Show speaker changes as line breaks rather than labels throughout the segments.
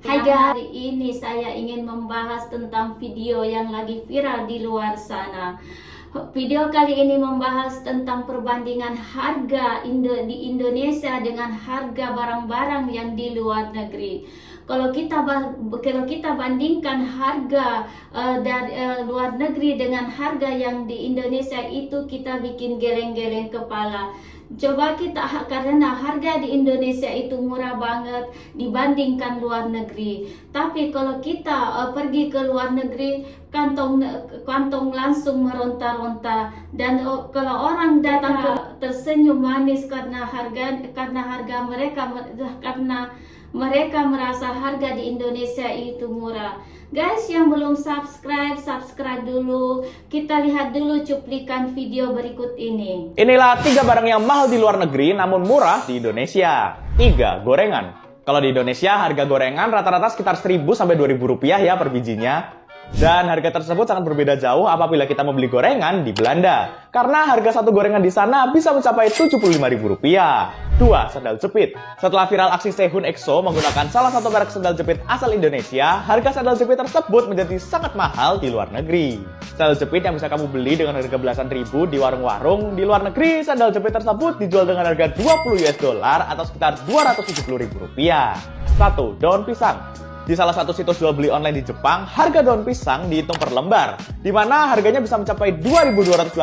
Hai guys, hari ini saya ingin membahas tentang video yang lagi viral di luar sana. Video kali ini membahas tentang perbandingan harga di Indonesia dengan harga barang-barang yang di luar negeri. Kalau kita bandingkan harga dari luar negeri dengan harga yang di Indonesia, itu kita bikin geleng-geleng kepala. Coba karena harga di Indonesia itu murah banget dibandingkan luar negeri. Tapi kalau kita pergi ke luar negeri, kantong langsung meronta-ronta. Dan kalau orang datang tersenyum manis karena mereka merasa harga di Indonesia itu murah. Guys, yang belum subscribe dulu. Kita lihat dulu cuplikan video berikut ini.
Inilah 3 barang yang mahal di luar negeri namun murah di Indonesia. 3. Gorengan. Kalau di Indonesia harga gorengan rata-rata sekitar 1.000 sampai 2.000 rupiah ya per bijinya. Dan harga tersebut sangat berbeda jauh apabila kita membeli gorengan di Belanda. Karena harga satu gorengan di sana bisa mencapai Rp75.000. 2. Sandal jepit. Setelah viral aksi Sehun EXO menggunakan salah satu merek sandal jepit asal Indonesia, harga sandal jepit tersebut menjadi sangat mahal di luar negeri. Sandal jepit yang bisa kamu beli dengan harga belasan ribu di warung-warung, di luar negeri sandal jepit tersebut dijual dengan harga $20 atau sekitar Rp270.000. 1. Daun pisang. Di salah satu situs jual beli online di Jepang, harga daun pisang dihitung per lembar, di mana harganya bisa mencapai 2.280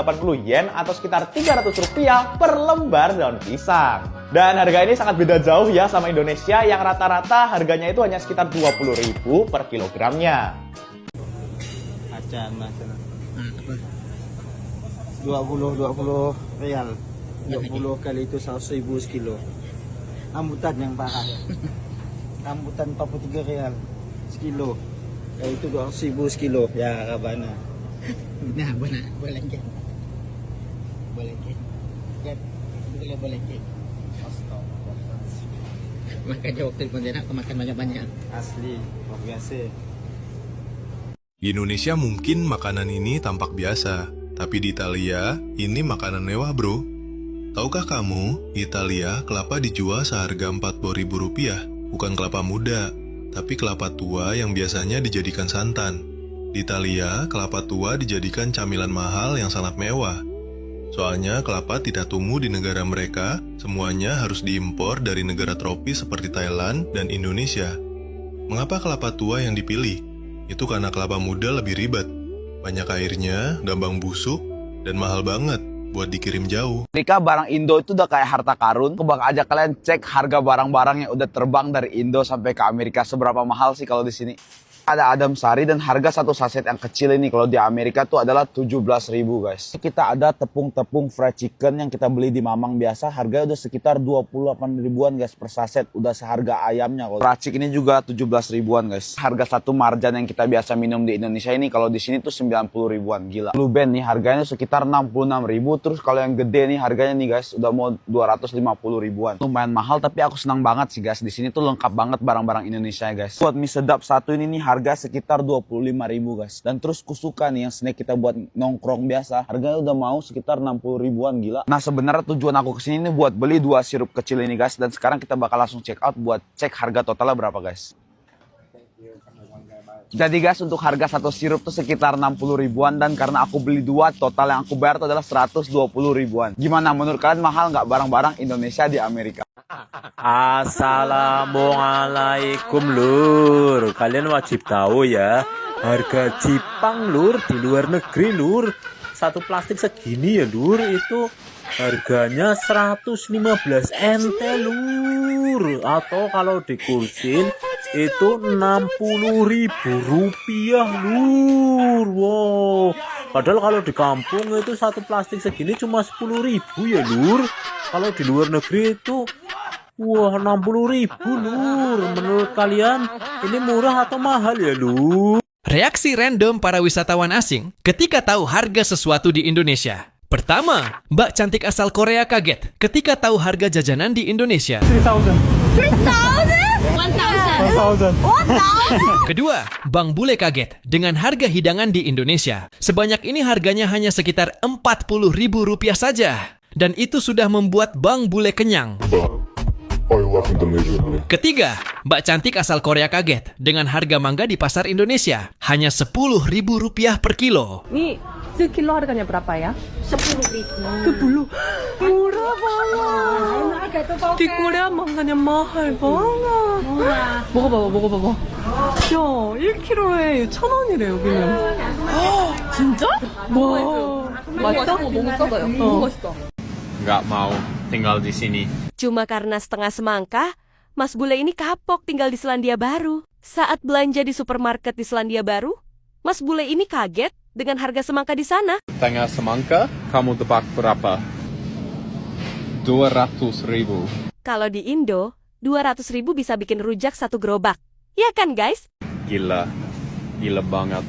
yen atau sekitar Rp300 per lembar daun pisang. Dan harga ini sangat beda jauh ya sama Indonesia yang rata-rata harganya itu hanya sekitar 20.000 per kilogramnya.
Acan masalah. Apa? 20 real. 20 kali itu 100.000 sekilo. Rambutan yang parah. Rambutan 43 real sekilo. Itu 200.000 sekilo. Ya, Rabana.
Nah, boleh ke? Boleh ke? Ya, boleh ke? Makanya waktu di Pontianak aku makan banyak-banyak.
Asli, luar biasa.
Di Indonesia mungkin makanan ini tampak biasa, tapi di Italia ini makanan mewah bro. Tahukah kamu, Italia kelapa dijual seharga Rp40.000, bukan kelapa muda, tapi kelapa tua yang biasanya dijadikan santan. Di Italia, kelapa tua dijadikan camilan mahal yang sangat mewah. Soalnya kelapa tidak tumbuh di negara mereka, semuanya harus diimpor dari negara tropis seperti Thailand dan Indonesia. Mengapa kelapa tua yang dipilih? Itu karena kelapa muda lebih ribet, banyak airnya, gampang busuk, dan mahal banget buat dikirim jauh.
Ketika barang Indo itu udah kayak harta karun, aku bakal ajak kalian cek harga barang-barang yang udah terbang dari Indo sampai ke Amerika. Seberapa mahal sih kalau di sini? Ada Adam Sari dan harga satu saset yang kecil ini kalau di Amerika tuh adalah 17.000 guys. Kita ada tepung-tepung fried chicken yang kita beli di Mamang biasa, harganya udah sekitar 28 ribuan guys per saset, udah seharga ayamnya. Kalau racik ini juga 17 ribuan guys. Harga satu marjan yang kita biasa minum di Indonesia ini kalau di sini tuh 90 ribuan, gila. Blue Band nih harganya sekitar 66 ribu, terus kalau yang gede nih harganya nih guys udah mau 250 ribuan. Lumayan mahal tapi aku senang banget sih guys, di sini tuh lengkap banget barang-barang Indonesia guys. Buat mie sedap satu ini nih harga sekitar 25.000 guys. Dan terus kusuka nih yang snack kita buat nongkrong biasa, harganya udah mau sekitar 60 ribuan, gila. Nah sebenarnya tujuan aku kesini nih buat beli 2 sirup kecil ini guys. Dan sekarang kita bakal langsung check out buat cek harga totalnya berapa guys. Jadi guys, untuk harga satu sirup tuh sekitar 60 ribuan. Dan karena aku beli 2, total yang aku bayar tuh adalah 120 ribuan. Gimana menurut kalian, mahal nggak barang-barang Indonesia di Amerika?
Assalamualaikum lur. Kalian wajib tahu ya, harga Jepang lur di luar negeri lur, satu plastik segini ya lur, itu harganya 115 NT lur, atau kalau dikursin itu 60.000 rupiah lur. Wow, padahal kalau di kampung itu satu plastik segini cuma 10.000 ya lur. Kalau di luar negeri itu wah 60.000 lur. Menurut kalian ini murah atau mahal ya lur?
Reaksi random para wisatawan asing ketika tahu harga sesuatu di Indonesia. Pertama, Mbak cantik asal Korea kaget ketika tahu harga jajanan di Indonesia. 1,000. Kedua, Bang Bule kaget dengan harga hidangan di Indonesia. Sebanyak ini harganya hanya sekitar Rp40.000 saja. Dan itu sudah membuat Bang Bule kenyang. Ketiga, Mbak Cantik asal Korea kaget dengan harga mangga di pasar Indonesia hanya Rp10.000 per kilo.
Ini sekilo harganya berapa ya? 10.000. Murah banget. Di Korea mangganya mahal banget. 먹어봐봐. 야, 1kg에 1,000원이래 여기는. 진짜? 와, 맛있어? 너무 싸다요. 너무 맛있다.
Nggak mau tinggal di sini.
Cuma karena setengah semangka, Mas Bule ini kapok tinggal di Selandia Baru. Saat belanja di supermarket di Selandia Baru, Mas Bule ini kaget dengan harga semangka di sana.
Tengah semangka, kamu tebak berapa? 200.000.
Kalau di Indo, 200.000 bisa bikin rujak satu gerobak. Ya kan guys?
Gila banget.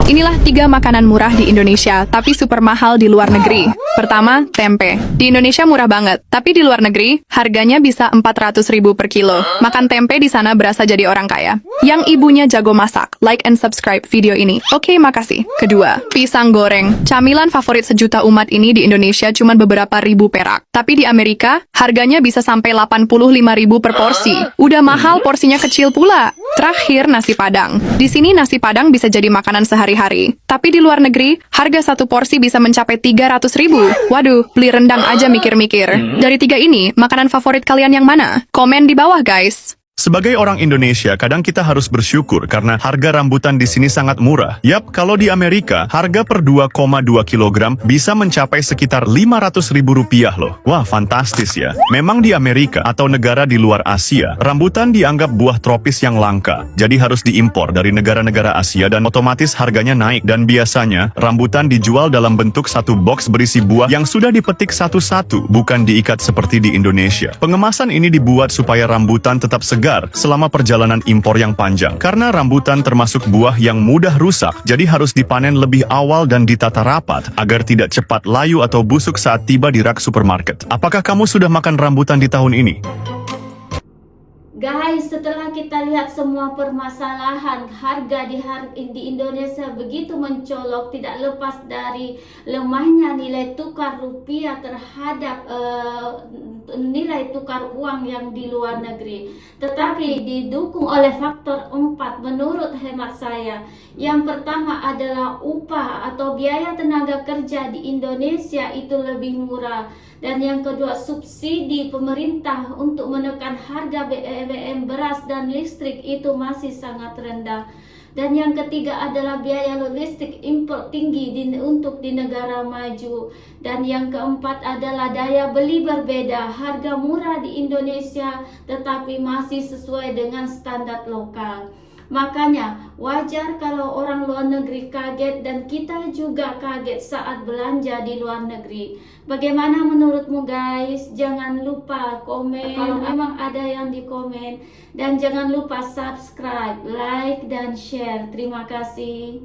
Inilah 3 makanan murah di Indonesia, tapi super mahal di luar negeri. Pertama, tempe. Di Indonesia murah banget, tapi di luar negeri, harganya bisa 400.000 per kilo. Makan tempe di sana berasa jadi orang kaya. Yang ibunya jago masak, like and subscribe video ini. Oke, makasih. Kedua, pisang goreng. Camilan favorit sejuta umat ini di Indonesia cuma beberapa ribu perak. Tapi di Amerika, harganya bisa sampai 85.000 per porsi. Udah mahal, porsinya kecil pula. Terakhir, nasi padang. Di sini nasi padang bisa jadi makanan sehari-hari. Tapi di luar negeri, harga satu porsi bisa mencapai 300.000. Waduh, beli rendang aja mikir-mikir. Dari 3 ini, makanan favorit kalian yang mana? Komen di bawah, guys.
Sebagai orang Indonesia, kadang kita harus bersyukur karena harga rambutan di sini sangat murah. Yap, kalau di Amerika, harga per 2,2 kg bisa mencapai sekitar Rp500.000 loh. Wah, fantastis ya. Memang di Amerika atau negara di luar Asia, rambutan dianggap buah tropis yang langka. Jadi harus diimpor dari negara-negara Asia dan otomatis harganya naik. Dan biasanya, rambutan dijual dalam bentuk satu box berisi buah yang sudah dipetik satu-satu, bukan diikat seperti di Indonesia. Pengemasan ini dibuat supaya rambutan tetap segar selama perjalanan impor yang panjang. Karena rambutan termasuk buah yang mudah rusak, jadi harus dipanen lebih awal dan ditata rapat agar tidak cepat layu atau busuk saat tiba di rak supermarket. Apakah kamu sudah makan rambutan di tahun ini?
Guys, setelah kita lihat semua permasalahan harga di Indonesia begitu mencolok, tidak lepas dari lemahnya nilai tukar rupiah terhadap nilai tukar uang yang di luar negeri. Tetapi didukung oleh faktor 4 menurut hemat saya. Yang pertama adalah upah atau biaya tenaga kerja di Indonesia itu lebih murah. Dan yang kedua, subsidi pemerintah untuk menekan harga BBM, beras dan listrik itu masih sangat rendah. Dan yang ketiga adalah biaya logistik impor tinggi untuk di negara maju. Dan yang keempat adalah daya beli berbeda, harga murah di Indonesia tetapi masih sesuai dengan standar lokal. Makanya wajar kalau orang luar negeri kaget dan kita juga kaget saat belanja di luar negeri. Bagaimana menurutmu guys? Jangan lupa komen kalau memang ada yang di komen. Dan jangan lupa subscribe, like, dan share. Terima kasih.